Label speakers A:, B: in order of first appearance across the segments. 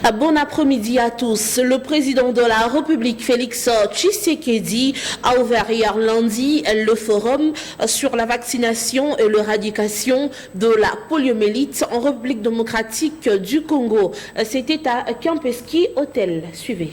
A: Bon après-midi à tous. Le président de la République, Félix Tshisekedi, a ouvert hier lundi le forum sur la vaccination et l'éradication de la poliomyélite en République démocratique du Congo. C'était à Campeski Hotel. Suivez.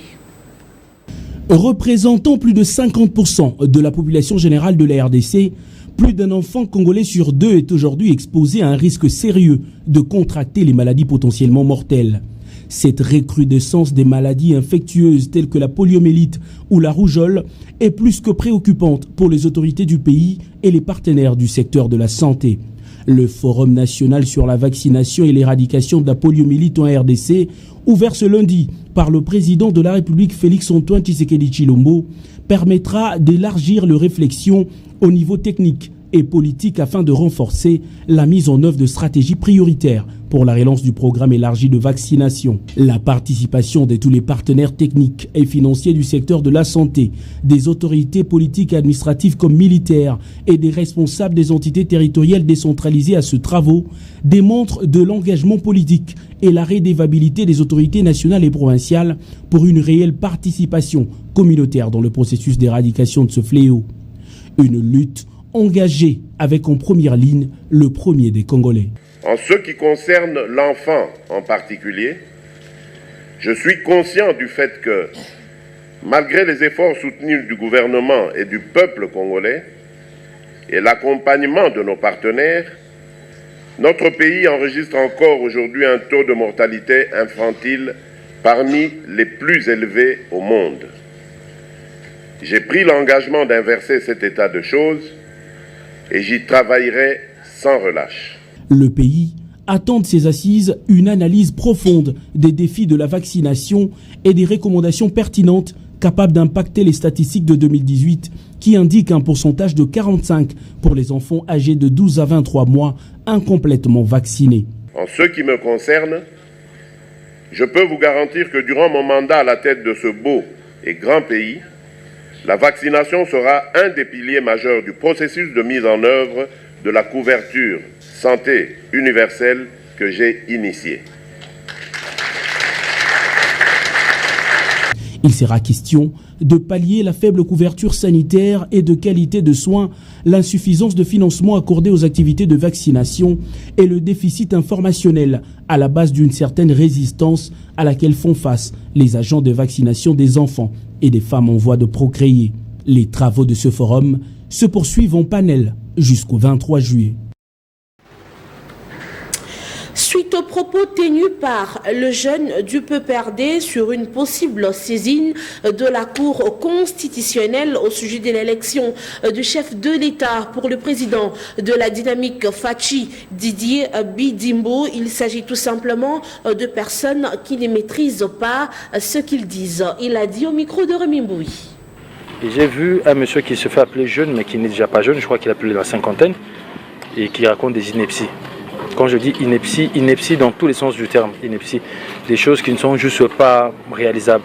B: Représentant plus de 50% de la population générale de la RDC, plus d'un enfant congolais sur deux est aujourd'hui exposé à un risque sérieux de contracter les maladies potentiellement mortelles. Cette recrudescence des maladies infectieuses telles que la poliomyélite ou la rougeole est plus que préoccupante pour les autorités du pays et les partenaires du secteur de la santé. Le Forum national sur la vaccination et l'éradication de la poliomyélite en RDC, ouvert ce lundi par le président de la République Félix-Antoine Tshisekedi Tshilombo, permettra d'élargir les réflexions au niveau technique et politique afin de renforcer la mise en œuvre de stratégies prioritaires pour la relance du programme élargi de vaccination. La participation de tous les partenaires techniques et financiers du secteur de la santé, des autorités politiques et administratives comme militaires et des responsables des entités territoriales décentralisées à ce travaux démontre de l'engagement politique et la redevabilité des autorités nationales et provinciales pour une réelle participation communautaire dans le processus d'éradication de ce fléau. Une lutte engagée avec en première ligne le premier des Congolais.
C: En ce qui concerne l'enfant en particulier, je suis conscient du fait que, malgré les efforts soutenus du gouvernement et du peuple congolais et l'accompagnement de nos partenaires, notre pays enregistre encore aujourd'hui un taux de mortalité infantile parmi les plus élevés au monde. J'ai pris l'engagement d'inverser cet état de choses et j'y travaillerai sans relâche.
B: Le pays attend de ces assises une analyse profonde des défis de la vaccination et des recommandations pertinentes capables d'impacter les statistiques de 2018 qui indiquent un pourcentage de 45 pour les enfants âgés de 12 à 23 mois incomplètement vaccinés.
C: En ce qui me concerne, je peux vous garantir que durant mon mandat à la tête de ce beau et grand pays, la vaccination sera un des piliers majeurs du processus de mise en œuvre de la couverture santé universelle que j'ai initiée.
B: Il sera question de pallier la faible couverture sanitaire et de qualité de soins, l'insuffisance de financement accordé aux activités de vaccination et le déficit informationnel à la base d'une certaine résistance à laquelle font face les agents de vaccination des enfants et des femmes en voie de procréer. Les travaux de ce forum se poursuivent en panel jusqu'au 23 juillet.
A: Suite aux propos tenus par le jeune du PPRD sur une possible saisine de la Cour constitutionnelle au sujet de l'élection du chef de l'État pour le président de la dynamique Fachi, Didier Bidimbo, il s'agit tout simplement de personnes qui ne maîtrisent pas ce qu'ils disent. Il a dit au micro de Rémi Mboui.
D: J'ai vu un monsieur qui se fait appeler jeune, mais qui n'est déjà pas jeune, je crois qu'il a plus de la cinquantaine, et qui raconte des inepties. Quand je dis ineptie, ineptie dans tous les sens du terme, ineptie, des choses qui ne sont juste pas réalisables.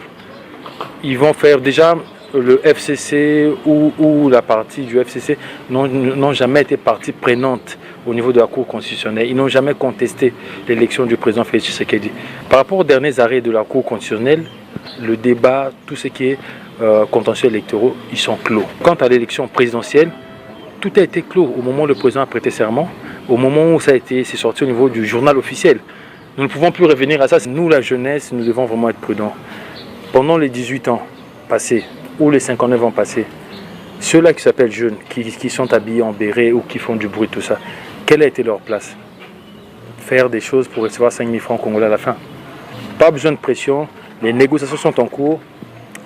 D: Ils vont faire déjà le FCC ou la partie du FCC n'ont jamais été partie prenante au niveau de la Cour constitutionnelle. Ils n'ont jamais contesté l'élection du président Félix Tshisekedi. Par rapport aux derniers arrêts de la Cour constitutionnelle, le débat, tout ce qui est contentieux électoraux, ils sont clos. Quant à l'élection présidentielle, tout a été clos au moment où le président a prêté serment, au moment où c'est sorti au niveau du journal officiel. Nous ne pouvons plus revenir à ça. Nous, la jeunesse, nous devons vraiment être prudents. Pendant les 18 ans passés, ou les 59 ans passés, ceux-là qui s'appellent jeunes, qui sont habillés en béret ou qui font du bruit, tout ça, quelle a été leur place? Faire des choses pour recevoir 5 000 francs congolais à la fin. Pas besoin de pression, les négociations sont en cours.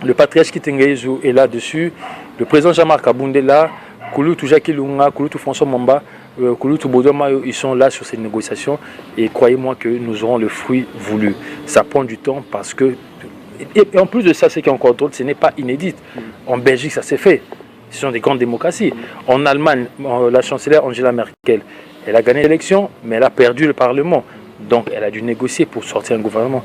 D: Le patriarche Kitengeizu est là-dessus. Le président Jean-Marc Aboundé est là. Kouloutou Jacques Lunga, Kouloutou François Mamba, Kouloutou Bodoma, ils sont là sur ces négociations et croyez-moi que nous aurons le fruit voulu. Ça prend du temps parce que, et en plus de ça, ce qui est encore drôle, ce n'est pas inédit. En Belgique, ça s'est fait. Ce sont des grandes démocraties. En Allemagne, la chancelière Angela Merkel, elle a gagné l'élection, mais elle a perdu le Parlement. Donc elle a dû négocier pour sortir un gouvernement.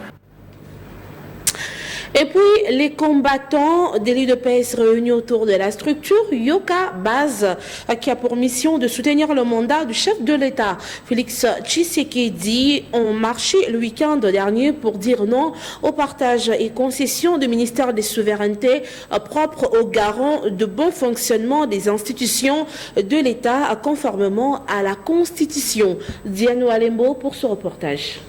A: Et puis, les combattants de l'UDPS réunis autour de la structure Yoka Base, qui a pour mission de soutenir le mandat du chef de l'État, Félix Tshisekedi, ont marché le week-end dernier pour dire non au partage et concession du ministère des Souverainetés propre aux garants de bon fonctionnement des institutions de l'État conformément à la Constitution. Diano Alembo pour ce reportage.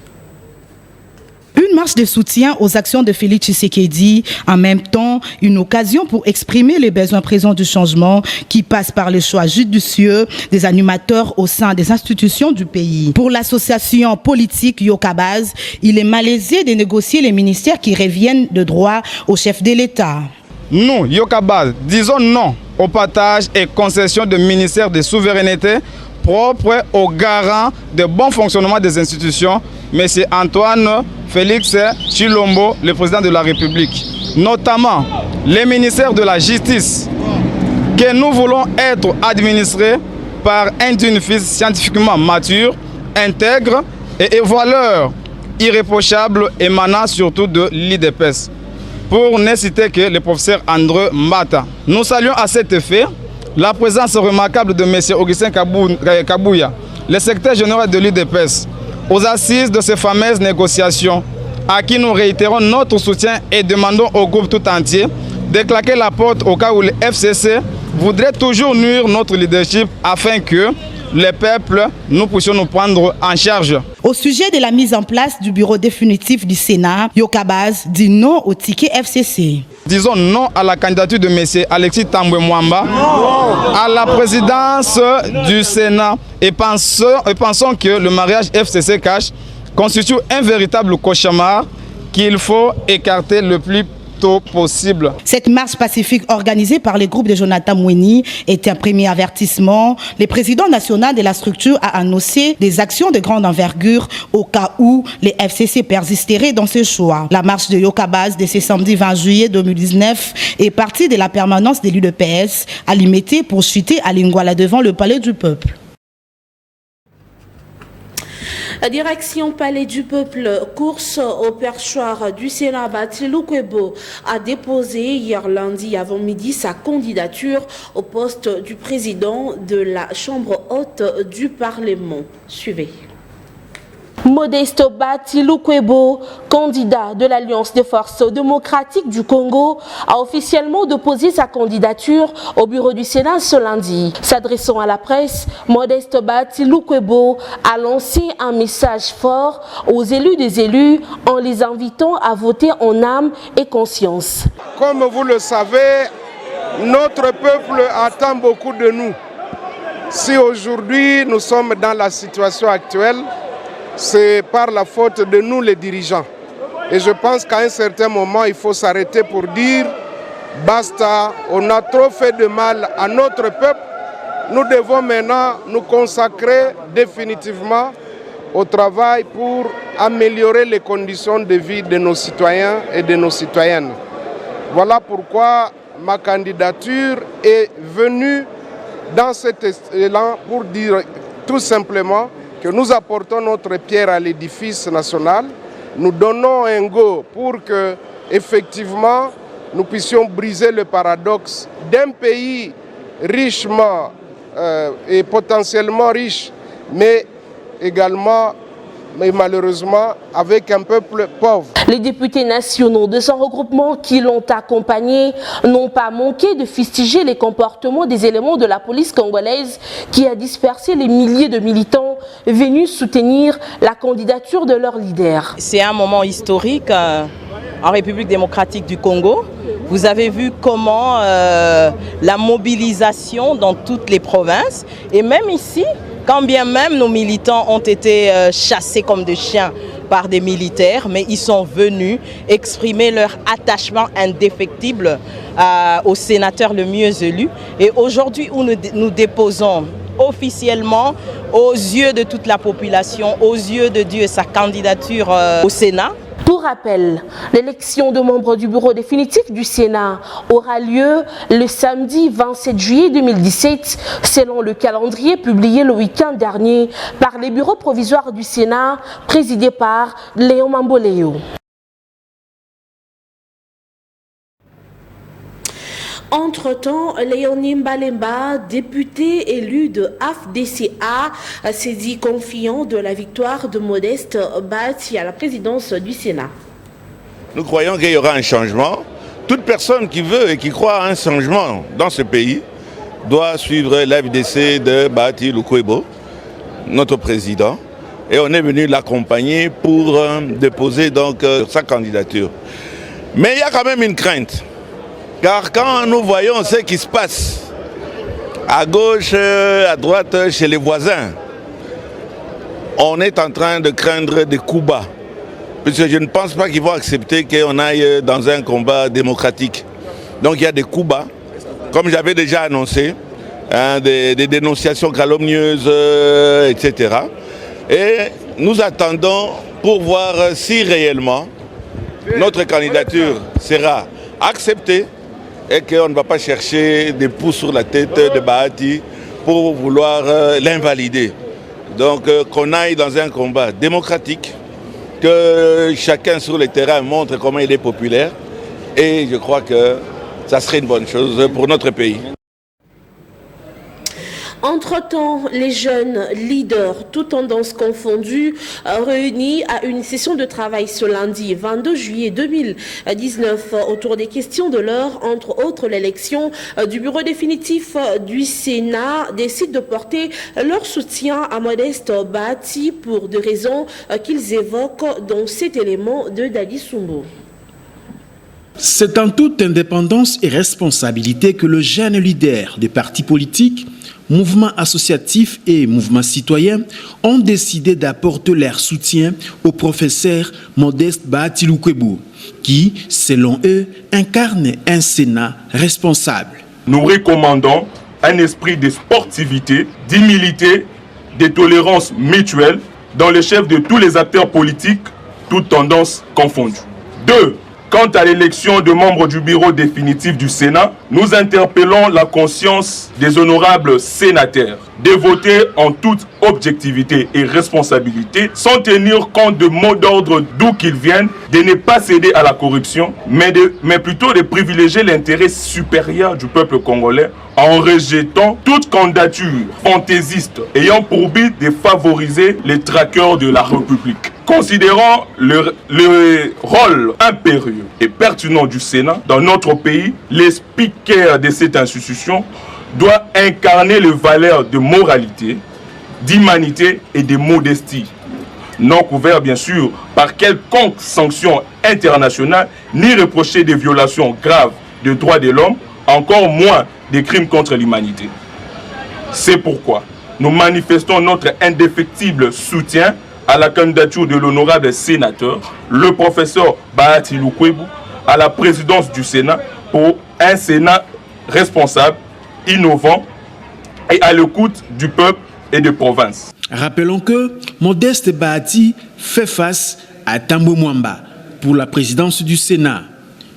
E: Une marche de soutien aux actions de Félix Tshisekedi, en même temps une occasion pour exprimer les besoins présents du changement qui passe par le choix judicieux des animateurs au sein des institutions du pays. Pour l'association politique Yokabaz, il est malaisé de négocier les ministères qui reviennent de droit au chef de l'État.
F: Nous, Yokabaz, disons non au partage et concession de ministères de souveraineté propre aux garants de bon fonctionnement des institutions, M. Antoine Félix Tshilombo, le président de la République. Notamment les ministères de la Justice, que nous voulons être administrés par un fils scientifiquement mature, intègre et valeur irréprochable émanant surtout de l'IDPS. Pour ne citer que le professeur André Mbata. Nous saluons à cet effet la présence remarquable de M. Augustin Kabouya, le secrétaire général de l'UDPS, aux assises de ces fameuses négociations, à qui nous réitérons notre soutien et demandons au groupe tout entier de claquer la porte au cas où le FCC voudrait toujours nuire notre leadership afin que les peuples, nous puissions nous prendre en charge.
E: Au sujet de la mise en place du bureau définitif du Sénat, Yokabaz dit non au ticket FCC.
F: Disons non à la candidature de M. Alexis Tambwe Mwamba à la présidence du Sénat et pensons que le mariage FCC-Cash constitue un véritable cauchemar qu'il faut écarter le plus tôt possible.
E: Cette marche pacifique organisée par le groupe de Jonathan Mweni est un premier avertissement. Le président national de la structure a annoncé des actions de grande envergure au cas où les FCC persisteraient dans ce choix. La marche de Yokabaz de ce samedi 20 juillet 2019 est partie de la permanence de l'UDPS à Limité pour chuter à Lingouala devant le palais du peuple.
A: La direction Palais du Peuple, course au perchoir du Sénat, Batilou Kwebo a déposé hier lundi avant midi sa candidature au poste du président de la Chambre haute du Parlement. Suivez. Modeste Batilou Kwebo, candidat de l'Alliance des forces démocratiques du Congo, a officiellement déposé sa candidature au bureau du Sénat ce lundi. S'adressant à la presse, Modeste Batilou Kwebo a lancé un message fort aux élus des élus en les invitant à voter en âme et conscience.
G: Comme vous le savez, notre peuple attend beaucoup de nous. Si aujourd'hui nous sommes dans la situation actuelle, c'est par la faute de nous les dirigeants. Et je pense qu'à un certain moment, il faut s'arrêter pour dire basta, on a trop fait de mal à notre peuple. Nous devons maintenant nous consacrer définitivement au travail pour améliorer les conditions de vie de nos citoyens et de nos citoyennes. Voilà pourquoi ma candidature est venue dans cet élan pour dire tout simplement que nous apportons notre pierre à l'édifice national, nous donnons un go pour que, effectivement, nous puissions briser le paradoxe d'un pays richement et potentiellement riche, mais également, mais malheureusement, avec un peuple pauvre.
A: Les députés nationaux de son regroupement qui l'ont accompagné n'ont pas manqué de fustiger les comportements des éléments de la police congolaise qui a dispersé les milliers de militants venus soutenir la candidature de leur leader.
H: C'est un moment historique en République démocratique du Congo. Vous avez vu comment la mobilisation dans toutes les provinces et même ici, quand bien même nos militants ont été chassés comme des chiens par des militaires, mais ils sont venus exprimer leur attachement indéfectible au sénateur le mieux élu. Et aujourd'hui, où nous déposons officiellement aux yeux de toute la population, aux yeux de Dieu, sa candidature au Sénat.
A: Pour rappel, l'élection de membres du bureau définitif du Sénat aura lieu le samedi 27 juillet 2017, selon le calendrier publié le week-end dernier par les bureaux provisoires du Sénat, présidés par Léon Mamboléo. Entre-temps, Léonie Mbalemba, député élu de AFDCA, s'est dit confiant de la victoire de Modeste Bahati à la présidence du Sénat.
I: Nous croyons qu'il y aura un changement. Toute personne qui veut et qui croit à un changement dans ce pays doit suivre l'AFDC de Bahati Lukwebo, notre président. Et on est venu l'accompagner pour déposer donc sa candidature. Mais il y a quand même une crainte. Car quand nous voyons ce qui se passe à gauche, à droite, chez les voisins, on est en train de craindre des coups bas. Puisque je ne pense pas qu'ils vont accepter qu'on aille dans un combat démocratique. Donc il y a des coups bas, comme j'avais déjà annoncé, des dénonciations calomnieuses, etc. Et nous attendons pour voir si réellement notre candidature sera acceptée et qu'on ne va pas chercher des pouces sur la tête de Bahati pour vouloir l'invalider. Donc qu'on aille dans un combat démocratique, que chacun sur le terrain montre comment il est populaire, et je crois que ça serait une bonne chose pour notre pays.
A: Entre-temps, les jeunes leaders, toutes tendances confondues, réunis à une session de travail ce lundi 22 juillet 2019 autour des questions de l'heure, entre autres l'élection du bureau définitif du Sénat, décident de porter leur soutien à Modeste Bahati pour des raisons qu'ils évoquent dans cet élément de Dadi Sumbo.
J: C'est en toute indépendance et responsabilité que le jeune leader des partis politiques, mouvements associatifs et mouvements citoyens ont décidé d'apporter leur soutien au professeur Modeste Bahati Lukwebo, qui, selon eux, incarne un Sénat responsable.
K: Nous recommandons un esprit de sportivité, d'humilité, de tolérance mutuelle dans le chef de tous les acteurs politiques, toutes tendances confondues. 2. Quant à l'élection de membres du bureau définitif du Sénat, nous interpellons la conscience des honorables sénateurs de voter en toute objectivité et responsabilité, sans tenir compte de mots d'ordre d'où qu'ils viennent, de ne pas céder à la corruption, mais plutôt de privilégier l'intérêt supérieur du peuple congolais en rejetant toute candidature fantaisiste ayant pour but de favoriser les traqueurs de la République. Considérant le rôle impérieux et pertinent du Sénat dans notre pays, les speakers de cette institution doivent incarner les valeurs de moralité, d'humanité et de modestie, non couverts bien sûr par quelconque sanction internationale, ni reprocher des violations graves des droits de l'homme, encore moins des crimes contre l'humanité. C'est pourquoi nous manifestons notre indéfectible soutien à la candidature de l'honorable sénateur, le professeur Bahati Lukwebo, à la présidence du Sénat pour un Sénat responsable, innovant et à l'écoute du peuple et des provinces.
J: Rappelons que Modeste Bahati fait face à Tambo Mwamba pour la présidence du Sénat,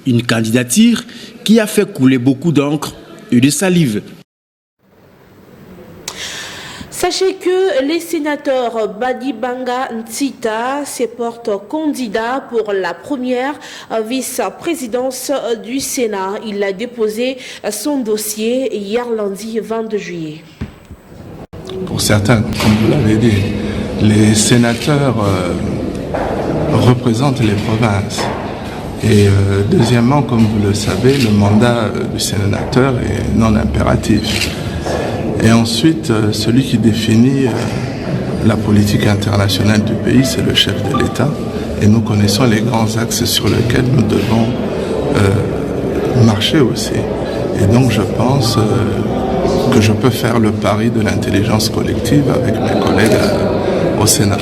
J: une candidature qui a fait couler beaucoup d'encre et de salive.
A: Sachez que les sénateurs Badibanga Ntita se portent candidats pour la première vice-présidence du Sénat. Il a déposé son dossier hier lundi 22 juillet.
L: Pour certains, comme vous l'avez dit, les sénateurs représentent les provinces. Et deuxièmement, comme vous le savez, le mandat du sénateur est non impératif. Et ensuite, celui qui définit la politique internationale du pays, c'est le chef de l'État. Et nous connaissons les grands axes sur lesquels nous devons marcher aussi. Et donc je pense que je peux faire le pari de l'intelligence collective avec mes collègues au Sénat.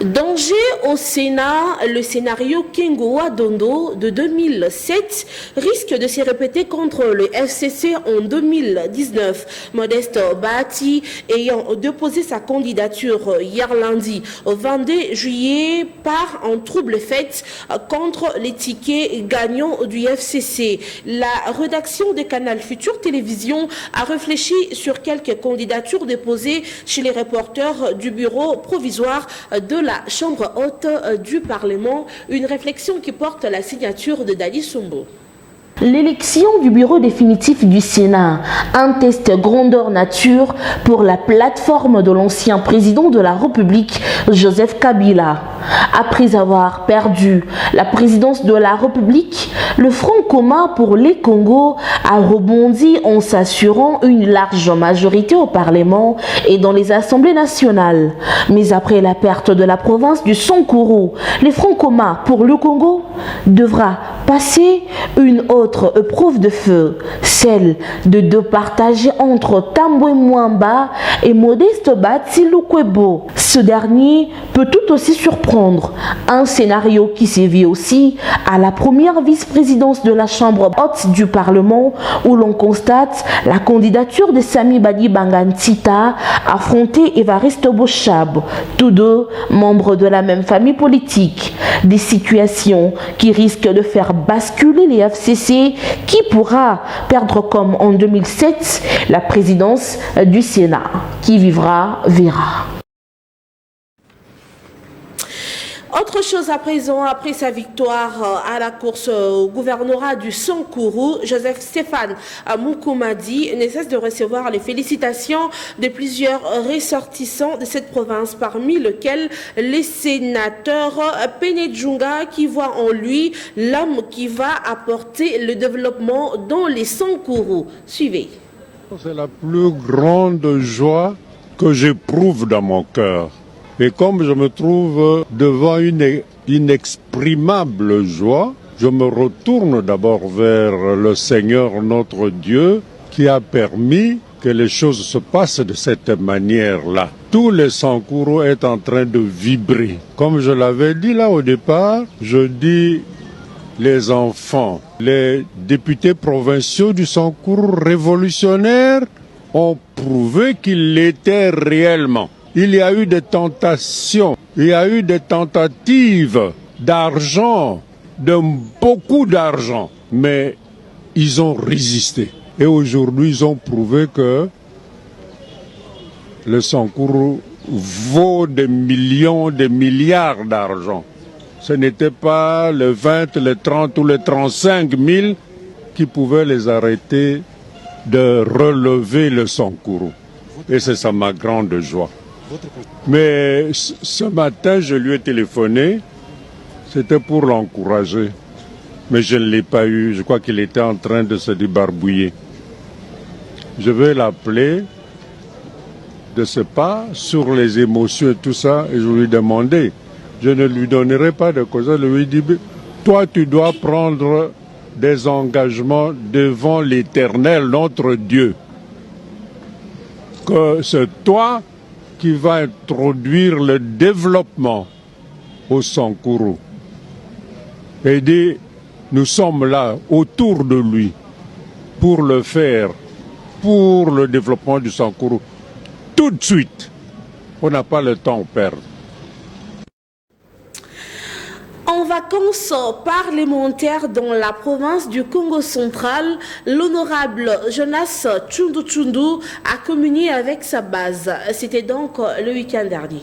A: Danger au Sénat, le scénario Kengoa Dondo de 2007 risque de se répéter contre le FCC en 2019. Modeste Bahati ayant déposé sa candidature hier lundi au 22 juillet part en trouble fête contre les tickets gagnants du FCC. La rédaction de Canal Futur Télévision a réfléchi sur quelques candidatures déposées chez les reporters du bureau provisoire de la Chambre haute du Parlement, une réflexion qui porte la signature de Dadi Sumbo. L'élection du bureau définitif du Sénat, un test grandeur nature pour la plateforme de l'ancien président de la République, Joseph Kabila. Après avoir perdu la présidence de la République, le Front commun pour les Congos a rebondi en s'assurant une large majorité au Parlement et dans les assemblées nationales. Mais après la perte de la province du Sankuru, le Front commun pour le Congo devra passer une autre épreuve de feu, celle de départager entre Tambwe Mwamba et Modeste Batsilukwebo. Ce dernier peut tout aussi surprendre, un scénario qui sévit aussi à la première vice-présidence de la Chambre haute du Parlement où l'on constate la candidature de Sami Badi Bangantita affronter Évariste Bochab, tous deux membres de la même famille politique. Des situations qui risquent de faire basculer les FCC qui pourra perdre comme en 2007 la présidence du Sénat. Qui vivra, verra. Autre chose à présent, après sa victoire à la course au gouvernorat du Sankuru, Joseph Stéphane Moukoumadi ne cesse de recevoir les félicitations de plusieurs ressortissants de cette province, parmi lesquels les sénateurs Penedjunga qui voient en lui l'homme qui va apporter le développement dans les Sankuru. Suivez.
M: C'est la plus grande joie que j'éprouve dans mon cœur. Et comme je me trouve devant une inexprimable joie, je me retourne d'abord vers le Seigneur notre Dieu qui a permis que les choses se passent de cette manière-là. Tout le Sankuru est en train de vibrer. Comme je l'avais dit là au départ, je dis les enfants, les députés provinciaux du Sankuru révolutionnaire ont prouvé qu'ils l'étaient réellement. Il y a eu des tentations, il y a eu des tentatives d'argent, de beaucoup d'argent, mais ils ont résisté. Et aujourd'hui, ils ont prouvé que le Sankuru vaut des millions, des milliards d'argent. Ce n'était pas le 20, le 30 ou le 35 000 qui pouvaient les arrêter de relever le Sankuru. Et c'est ça ma grande joie. Mais ce matin, je lui ai téléphoné, c'était pour l'encourager. Mais je ne l'ai pas eu, je crois qu'il était en train de se débarbouiller. Je vais l'appeler de ce pas sur les émotions et tout ça, et je lui ai demandé, je ne lui donnerai pas de cause, je lui ai dit, toi tu dois prendre des engagements devant l'Éternel, notre Dieu. Que c'est toi qui va introduire le développement au Sankuru. Et dit, nous sommes là autour de lui pour le faire, pour le développement du Sankuru. Tout de suite, on n'a pas le temps à perdre.
A: En vacances parlementaires dans la province du Congo central, l'honorable Jonas Tshundu a communié avec sa base. C'était donc le week-end dernier.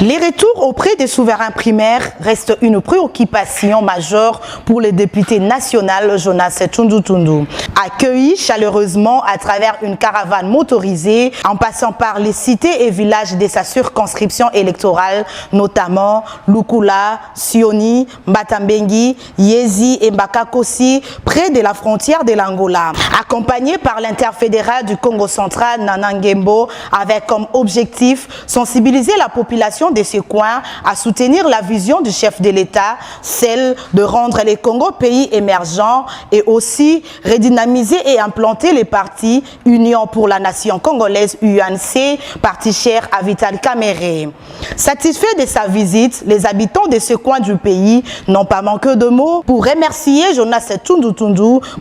E: Les retours auprès des souverains primaires restent une préoccupation majeure pour le député national Jonas Tshundu. Accueilli chaleureusement à travers une caravane motorisée en passant par les cités et villages de sa circonscription électorale, notamment Lukula, Sioni, Mbatambengi, Yezi et Mbakakosi, près de la frontière de l'Angola. Accompagné par l'interfédéral du Congo central, Nana Ngembo, avec comme objectif sensibiliser la population de ce coin à soutenir la vision du chef de l'État, celle de rendre les Congo pays émergents et aussi redynamiser et implanter les partis Union pour la Nation congolaise UNC, parti cher à Vital Kamerhe. Satisfait de sa visite, les habitants de ce coin du pays n'ont pas manqué de mots pour remercier Jonas Tshundu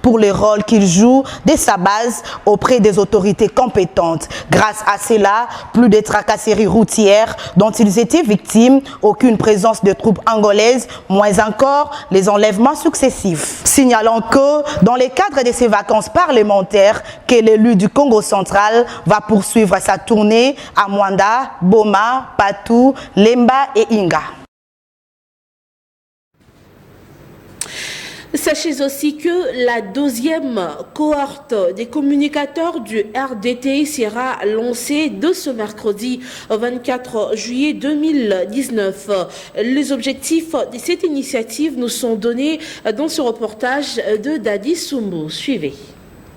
E: pour le rôle qu'il joue de sa base auprès des autorités compétentes. Grâce à cela, plus de tracasseries routières dont ils étaient victimes, aucune présence de troupes angolaises, moins encore les enlèvements successifs. Signalant que dans le cadre de ces vacances parlementaires, que l'élu du Congo central va poursuivre sa tournée à Mwanda, Boma, Patou, Lemba et Inga.
A: Sachez aussi que la deuxième cohorte des communicateurs du RDT sera lancée de ce mercredi 24 juillet 2019. Les objectifs de cette initiative nous sont donnés dans ce reportage de Dadi Sumbu. Suivez.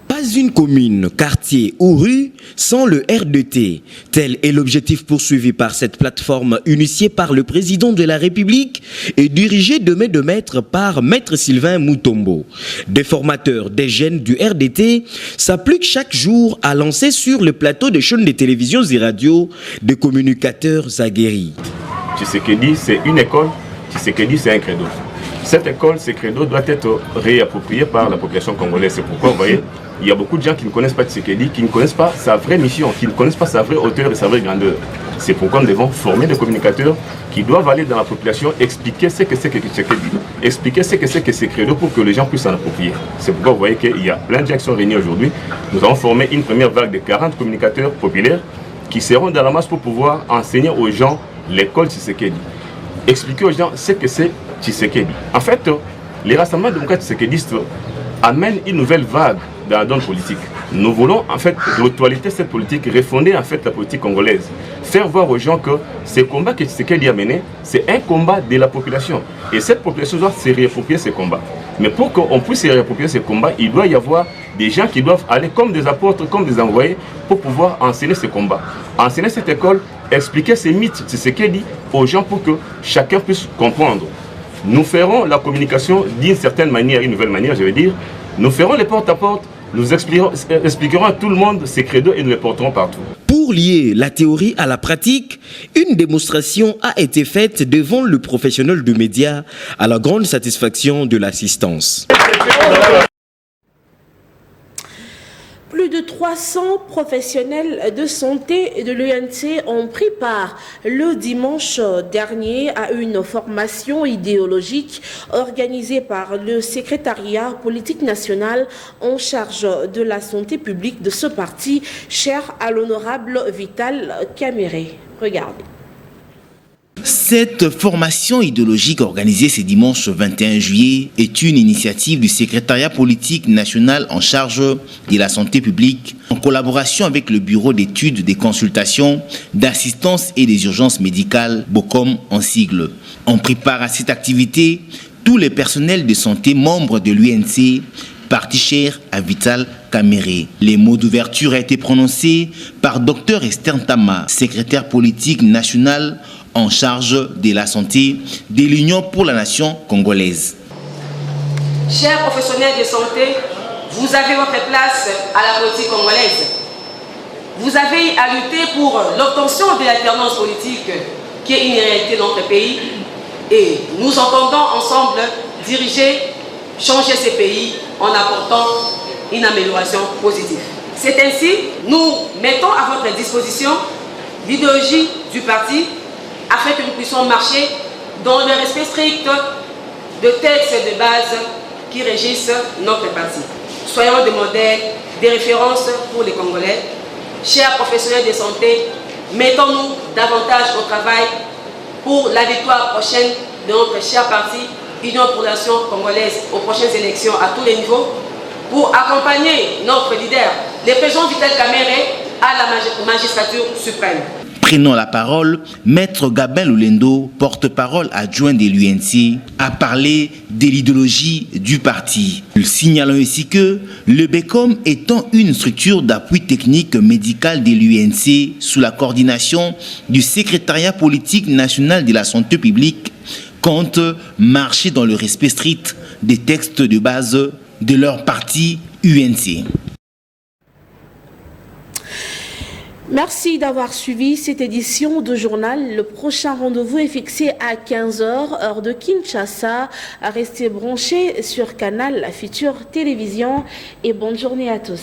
N: Pas une commune, quartier ou rue sans le RDT. Tel est l'objectif poursuivi par cette plateforme initiée par le président de la République et dirigée de main de maître par Maître Sylvain Mutombo. Des formateurs, des jeunes du RDT s'appliquent chaque jour à lancer sur le plateau des chaînes de télévision et radio des communicateurs aguerris.
K: Tshisekedi, c'est une école, Tshisekedi, c'est un credo. Cette école, ce credo doit être réapproprié par la population congolaise. C'est pourquoi, vous voyez, il y a beaucoup de gens qui ne connaissent pas Tshisekedi, qui ne connaissent pas sa vraie mission, qui ne connaissent pas sa vraie hauteur et sa vraie grandeur. C'est pourquoi nous devons former des communicateurs qui doivent aller dans la population, expliquer ce que c'est que Tshisekedi, expliquer ce que c'est que ces credos pour que les gens puissent s'en approprier. C'est pourquoi vous voyez qu'il y a plein de gens qui sont réunis aujourd'hui. Nous avons formé une première vague de 40 communicateurs populaires qui seront dans la masse pour pouvoir enseigner aux gens l'école Tshisekedi. Expliquer aux gens ce que c'est Tshisekedi. En fait, les rassemblements démocrates tshisekidistes amènent une nouvelle vague dans la donne politique. Nous voulons en fait actualiser cette politique, refonder en fait la politique congolaise, faire voir aux gens que ce combat que Tshisekedi a mené, c'est un combat de la population. Et cette population doit se réapproprier ces combats. Mais pour qu'on puisse se réapproprier ces combats, il doit y avoir des gens qui doivent aller comme des apôtres, comme des envoyés, pour pouvoir enseigner ces combats. Enseigner cette école, expliquer ces mythes Tshisekedi aux gens pour que chacun puisse comprendre. Nous ferons la communication d'une certaine manière, une nouvelle manière, je veux dire. Nous ferons les porte-à-porte, nous expliquerons à tout le monde ces credos et nous les porterons partout.
N: Pour lier la théorie à la pratique, une démonstration a été faite devant le professionnel de médias à la grande satisfaction de l'assistance.
A: Plus de 300 professionnels de santé de l'UNC ont pris part le dimanche dernier à une formation idéologique organisée par le secrétariat politique national en charge de la santé publique de ce parti, cher à l'honorable Vital Kamere. Regardez.
O: Cette formation idéologique organisée ce dimanche 21 juillet est une initiative du secrétariat politique national en charge de la santé publique en collaboration avec le bureau d'études, des consultations, d'assistance et des urgences médicales, BOCOM en sigle. On prépare à cette activité tous les personnels de santé membres de l'UNC, parti cher à Vital Kamere. Les mots d'ouverture ont été prononcés par Dr Esther Ntama, secrétaire politique national en charge de la santé de l'Union pour la nation congolaise.
P: Chers professionnels de santé, vous avez votre place à la politique congolaise. Vous avez à lutter pour l'obtention de l'alternance politique qui est une réalité dans notre pays et nous entendons ensemble diriger, changer ce pays en apportant une amélioration positive. C'est ainsi, nous mettons à votre disposition l'idéologie du parti afin que nous puissions marcher dans le respect strict de textes de base qui régissent notre parti. Soyons des modèles, des références pour les Congolais. Chers professionnels de santé, mettons-nous davantage au travail pour la victoire prochaine de notre cher parti, Union pour la nation congolaise, aux prochaines élections à tous les niveaux, pour accompagner notre leader, le président Vital Kamere, à la magistrature suprême.
O: Prenant la parole, Maître Gabin Lolendo, porte-parole adjoint de l'UNC, a parlé de l'idéologie du parti. Signalant ici que le BECOM étant une structure d'appui technique médical de l'UNC sous la coordination du secrétariat politique national de la santé publique, compte marcher dans le respect strict des textes de base de leur parti UNC.
A: Merci d'avoir suivi cette édition de journal. Le prochain rendez-vous est fixé à 15h, heure de Kinshasa. Restez branchés sur Canal Future Télévision et bonne journée à tous.